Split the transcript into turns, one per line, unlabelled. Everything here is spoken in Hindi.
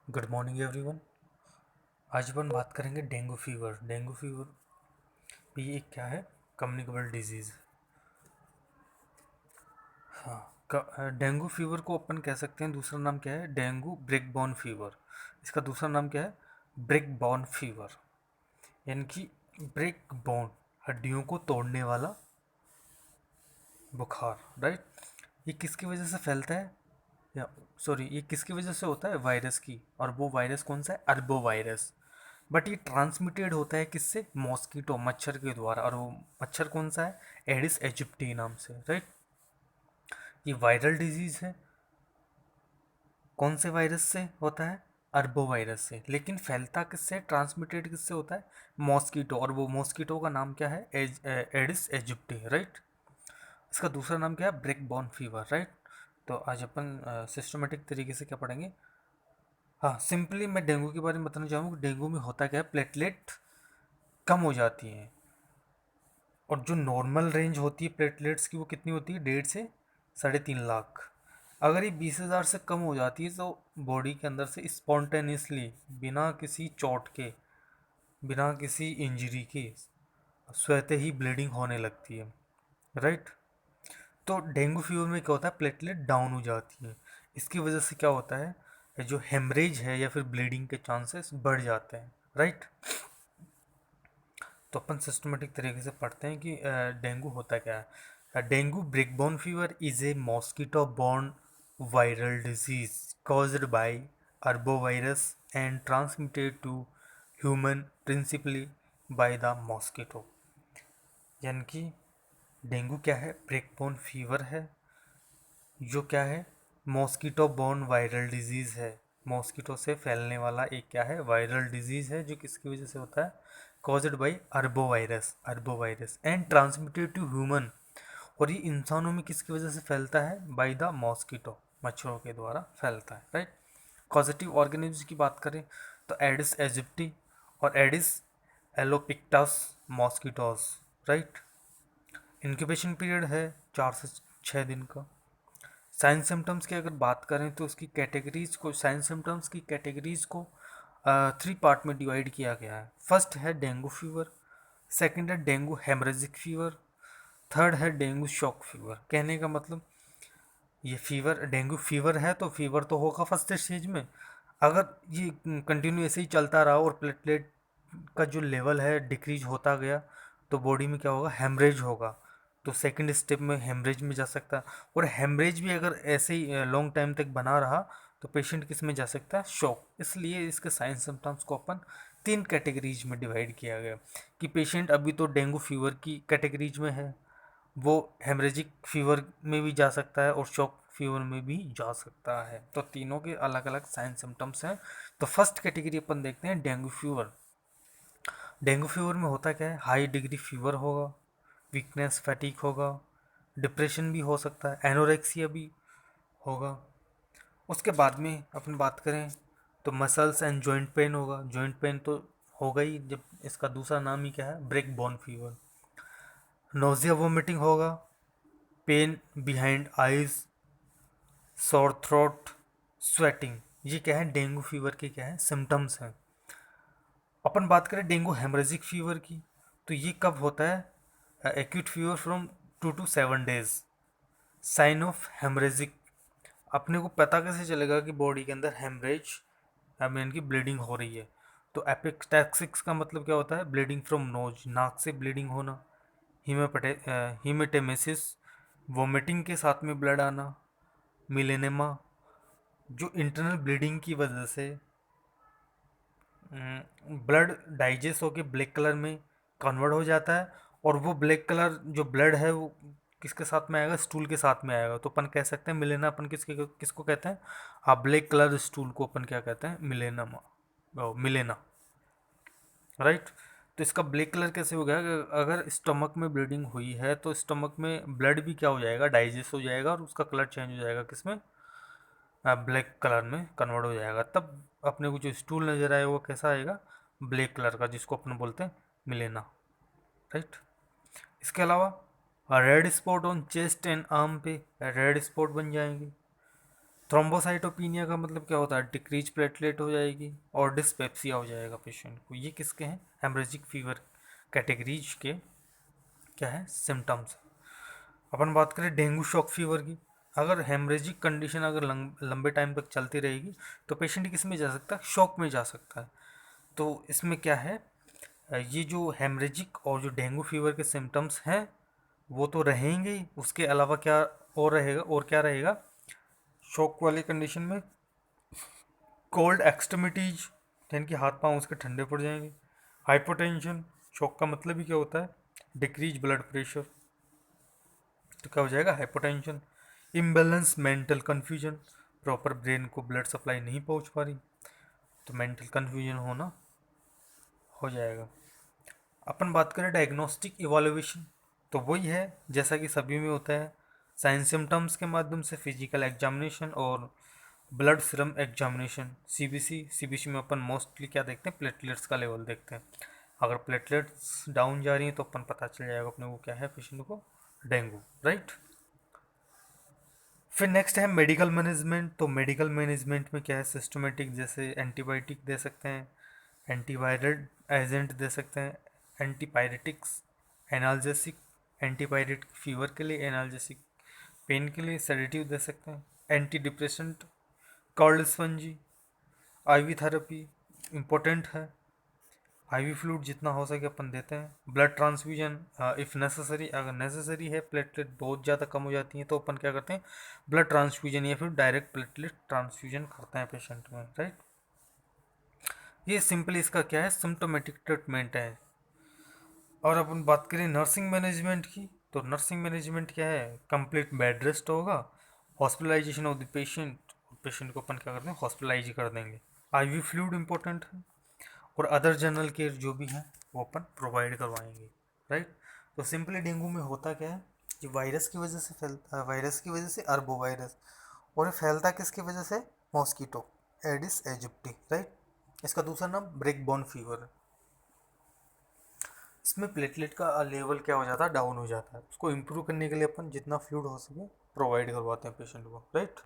Good morning everyone. आज अपन बात करेंगे डेंगू फीवर। डेंगू फीवर भी एक क्या है, कम्युनिकेबल डिजीज़। हाँ, डेंगू फीवर को अपन कह सकते हैं, दूसरा नाम क्या है, डेंगू ब्रेक बॉर्न फीवर। इसका दूसरा नाम क्या है, ब्रेक बॉर्न फीवर, यानी कि ब्रेक बोन, हड्डियों को तोड़ने वाला बुखार, राइट। ये किसकी वजह से फैलता है, या सॉरी, ये किसकी वजह से होता है, वायरस की। और वो वायरस कौन सा है, अरबो वायरस। बट ये ट्रांसमिटेड होता है किससे, मॉस्किटो, मच्छर के द्वारा। और वो मच्छर कौन सा है, एडिस एजिप्टी नाम से, राइट। ये वायरल डिजीज है। कौन से वायरस से होता है, अरबो वायरस से। लेकिन फैलता किससे, ट्रांसमिटेड किससे होता है, मॉस्किटो। और वो मॉस्किटो का नाम क्या है, एडिस एजिप्टी, राइट। इसका दूसरा नाम क्या है, ब्रेक बॉर्न फीवर, राइट। तो आज अपन सिस्टमेटिक तरीके से क्या पढ़ेंगे। हाँ, सिंपली मैं डेंगू के बारे में बताना चाहूँगा कि डेंगू में होता क्या है, प्लेटलेट कम हो जाती हैं। और जो नॉर्मल रेंज होती है प्लेटलेट्स की, वो कितनी होती है, 1.5 से 3.5 लाख। अगर ये 20,000 से कम हो जाती है तो बॉडी के अंदर से स्पॉन्टेनियसली, बिना किसी चोट के, बिना किसी इंजरी के, स्वतः ही ब्लीडिंग होने लगती है, राइट। तो डेंगू फीवर में क्या होता है, प्लेटलेट डाउन हो जाती है। इसकी वजह से क्या होता है, जो हेमरेज है या फिर ब्लीडिंग के चांसेस बढ़ जाते हैं, राइट। तो अपन सिस्टमेटिक तरीके से पढ़ते हैं कि डेंगू होता क्या है। Dengue breakbone fever is a mosquito borne viral disease caused by arbovirus and transmitted to human principally by the mosquito। यानी कि डेंगू क्या है, ब्रेकबोन फीवर है, जो क्या है, मॉस्किटो बॉर्न वायरल डिजीज है। मॉस्किटो से फैलने वाला एक क्या है, वायरल डिजीज है, जो किसकी वजह से होता है, caused by arbovirus and transmitted to human. और ये इंसानों में किसकी वजह से फैलता है, बाय द मॉस्किटो, मच्छरों के द्वारा फैलता है, राइट। कॉजेटिव ऑर्गेनिज्म की बात करें तो एडिस एजिप्टी और Aedes albopictus mosquitoes, right. Incubation period है 4 से 6 दिन का। साइंस सिम्टम्स की अगर बात करें तो उसकी कैटेगरीज को, साइंस सिम्टम्स की कैटेगरीज को 3 पार्ट में डिवाइड किया गया है। फर्स्ट है डेंगू फीवर, सेकंड है डेंगू हेमरेजिक फीवर, थर्ड है डेंगू शॉक फीवर। कहने का मतलब, ये फीवर, डेंगू फीवर है तो फीवर तो होगा फर्स्ट स्टेज में। अगर ये कंटिन्यू ऐसे ही चलता रहा और प्लेटलेट का जो लेवल है डिक्रीज होता गया, तो बॉडी में क्या होगा, हेमरेज होगा। तो सेकंड स्टेप में हेमरेज में जा सकता है। और हेमरेज भी अगर ऐसे ही लॉन्ग टाइम तक बना रहा, तो पेशेंट किस में जा सकता है, शॉक। इसलिए इसके साइंस सिम्टम्स को अपन 3 कैटेगरीज में डिवाइड किया गया, कि पेशेंट अभी तो डेंगू फीवर की कैटेगरीज में है, वो हेमरेजिक फीवर में भी जा सकता है और शॉक फीवर में भी जा सकता है। तो तीनों के अलग अलग साइन सिम्टम्स हैं। तो फर्स्ट कैटेगरी अपन देखते हैं, डेंगू फीवर। डेंगू फीवर में होता क्या है, हाई डिग्री फीवर होगा, वीकनेस, फैटिक होगा, डिप्रेशन भी हो सकता है, एनोरेक्सिया भी होगा। उसके बाद में अपन बात करें तो मसल्स एंड जॉइंट पेन होगा। जॉइंट पेन तो होगा ही, जब इसका दूसरा नाम ही क्या है, break bone fever. Nausea vomiting होगा, pain behind eyes, sore throat, sweating. ये क्या है, डेंगू फीवर के क्या है, सिम्टम्स हैं। अपन बात करें डेंगू हेमरेजिक फीवर की, तो ये कब होता है, acute fever from 2 to 7 days। Sign of haemorrhagic, अपने को पता कैसे चलेगा कि बॉडी के अंदर हेमरेज, यानी कि ब्लीडिंग हो रही है। तो एपिस्टैक्सिस का मतलब क्या होता है, ब्लीडिंग फ्रॉम नोज, नाक से ब्लीडिंग होना। हीमेटेमेसिस, वोमिटिंग के साथ में ब्लड आना। मिलेनेमा, जो इंटरनल ब्लीडिंग की वजह से ब्लड डाइजेस्ट होके ब्लैक कलर में कन्वर्ट हो जाता है। और वो ब्लैक कलर जो ब्लड है, वो किसके साथ में आएगा, स्टूल के साथ में आएगा। तो अपन कह सकते हैं मिलेना, अपन किसको कहते हैं, हाँ, ब्लैक कलर स्टूल को अपन क्या कहते हैं, मिलेना, मिलेना, राइट। तो इसका ब्लैक कलर कैसे हो गया, अगर स्टमक में ब्लीडिंग हुई है तो स्टमक में ब्लड भी क्या हो जाएगा, डाइजेस्ट हो जाएगा, और उसका कलर चेंज हो जाएगा, किसमें, ब्लैक कलर में कन्वर्ट हो जाएगा। तब अपने को जो स्टूल नज़र आए वो कैसा आएगा, ब्लैक कलर का, जिसको अपन बोलते हैं मिलेना, राइट। इसके अलावा red spot on chest and arm पे रेड स्पॉट बन जाएंगे। थ्रोम्बोसाइटोपिनिया का मतलब क्या होता है, डिक्रीज प्लेटलेट हो जाएगी और डिस्पेप्सिया हो जाएगा पेशेंट को। ये किसके हैं, हेमरेजिक फीवर कैटेगरीज के क्या है सिम्टम्स। अपन बात करें डेंगू शॉक फीवर की, अगर हेमरेजिक कंडीशन अगर लंबे टाइम तक चलती रहेगी तो पेशेंट किस में जा सकता है, शॉक में जा सकता है। तो इसमें क्या है, ये जो हेमरेजिक और जो डेंगू फीवर के सिम्टम्स हैं वो तो रहेंगे ही, उसके अलावा क्या और रहेगा, और क्या रहेगा, शॉक वाली कंडीशन में कोल्ड एक्सट्रीमिटीज, यानी कि हाथ पांव उसके ठंडे पड़ जाएंगे। हाइपोटेंशन, शॉक का मतलब ही क्या होता है, डिक्रीज ब्लड प्रेशर, तो क्या हो जाएगा hypotension. Imbalance mental confusion, proper brain को ब्लड सप्लाई नहीं पहुंच पा रही, तो मेंटल कन्फ्यूजन होना हो जाएगा। अपन बात करें डायग्नोस्टिक इवैल्यूएशन, तो वही है जैसा कि सभी में होता है, साइन सिम्टम्स के माध्यम से फिजिकल एग्जामिनेशन और ब्लड सीरम एग्जामिनेशन। सीबीसी में अपन मोस्टली क्या देखते हैं, प्लेटलेट्स का लेवल देखते हैं। अगर प्लेटलेट्स डाउन जा रही हैं तो अपन पता चल जाएगा अपने को क्या है, पेशेंट को डेंगू, राइट। फिर नेक्स्ट है मेडिकल मैनेजमेंट, तो मेडिकल मैनेजमेंट में क्या है, सिस्टमेटिक, जैसे एंटीबायोटिक दे सकते हैं, एंटीवायरल एजेंट दे सकते हैं, एंटीपायरेटिक्स, एनाल्जेसिक, एंटीपायरेटिक फीवर के लिए, एनाल्जेसिक पेन के लिए, सेडेटिव दे सकते हैं, anti depressant, called spongy, ivy therapy important है, आईवी फ्लूइड जितना हो सके अपन देते हैं, ब्लड ट्रांसफ्यूजन इफ़ नेसेसरी, अगर नेसेसरी है प्लेटलेट बहुत ज़्यादा कम हो जाती हैं तो अपन क्या करते हैं, ब्लड ट्रांसफ्यूजन या फिर डायरेक्ट प्लेटलेट ट्रांसफ्यूजन करते हैं पेशेंट में, राइट। ये सिंपली इसका क्या है, सिम्टोमेटिक ट्रीटमेंट है। और अपन बात करें नर्सिंग मैनेजमेंट की, तो नर्सिंग मैनेजमेंट क्या है, कंप्लीट बेड रेस्ट होगा, hospitalisation of the patient, patient को अपन क्या करते हैं, हॉस्पिटलाइज कर देंगे, आईवी फ्लूइड इंपॉर्टेंट है, और अदर जनरल केयर जो भी है वो अपन प्रोवाइड करवाएंगे, राइट। तो सिंपली डेंगू में होता क्या है कि वायरस की वजह से फैलता है, वायरस की वजह से अरबो वायरस, और ये फैलता किसकी वजह से, मॉस्कीटो, एडिस एजिप्टी, राइट। इसका दूसरा नाम ब्रेक बॉर्न फीवर है। इसमें प्लेटलेट का लेवल क्या हो जाता है, डाउन हो जाता है, उसको इम्प्रूव करने के लिए अपन जितना फ्लूइड हो सके प्रोवाइड करवाते हैं पेशेंट को, राइट।